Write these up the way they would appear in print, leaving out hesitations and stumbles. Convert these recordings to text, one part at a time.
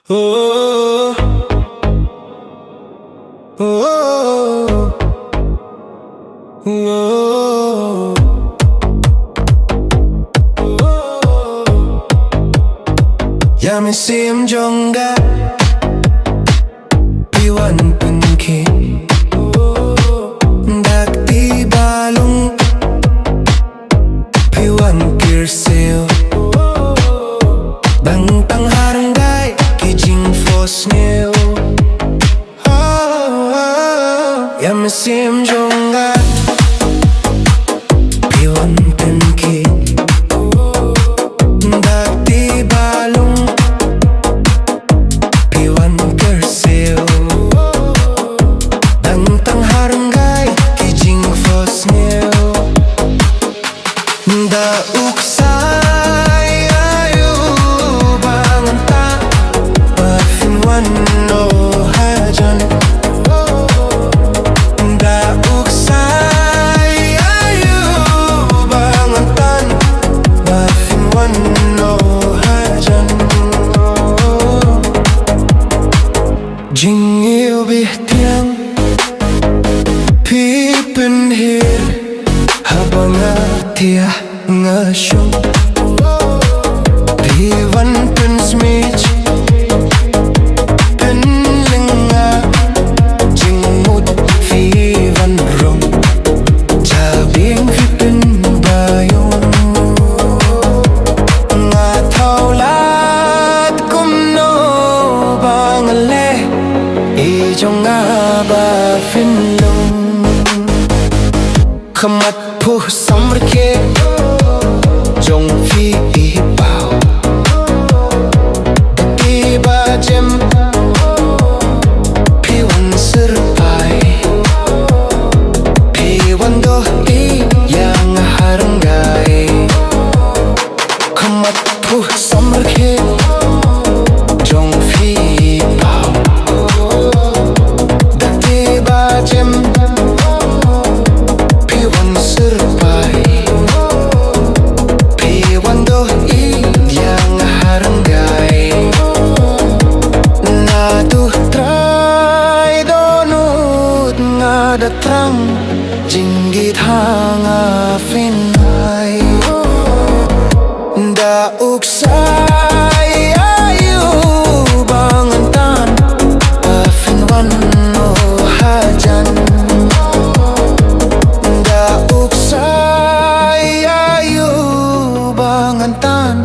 Oh, oh, oh, oh. Yamisim jonga piwan penki dak di balung piwan kirsil bang tang harangay kijing fos niyo. Yamisim jonga piwan penki dak di balung piwan kirsil bang tang harangay kijing fos niyo. Da U Ksai ayu bangan ta Bafin wano hajan. Da U Ksai ayu bangan tan Bafin wano hajan. Jing yêu bih tiang Pipin hir habang atia ngasyon Piwan pen smich pen linga jingmut fiwan rong Jabing fipen bayong nga taulat kumno bangale Ijong nga ba finlong Kamat puh samrke Jong fi bao Dati ba jem Piwan serpai Piwan doh yang harangay Kamat puh samrke Jong fi bao Dati ba jem Piwan serpai Datang jinggit hanga finai Da U Ksai ayu bangan tan Bafin wano hajan. Da U Ksai ayu bangan tan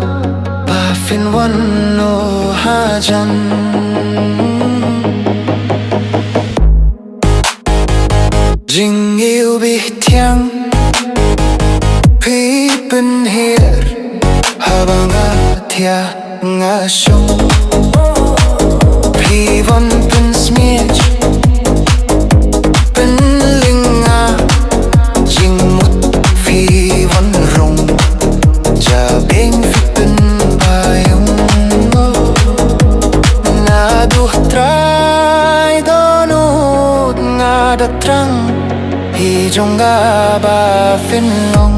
Bafin wano hajan. Jing yêu bih tiang Pipin hir habang atia ngasyon Piwan pen smich pen linga jingmut fiwan rong Jabing fipen bayong Naduh try donut nga datrang Ijong nga ba finlong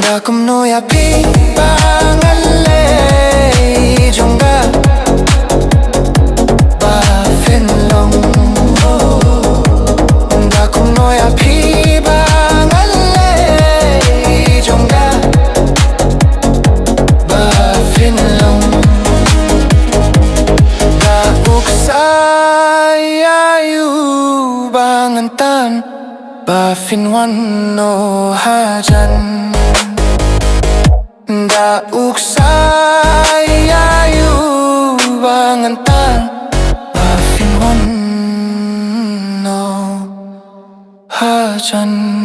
Da kumno ya pi bangale Ijong nga ba finlong Da kumno ya pi bangale Ijong nga ba finlong Da U Ksai ayu bangan tan Bafin wano hajan. Da U Ksai ayu bangan tan Bafin wano hajan.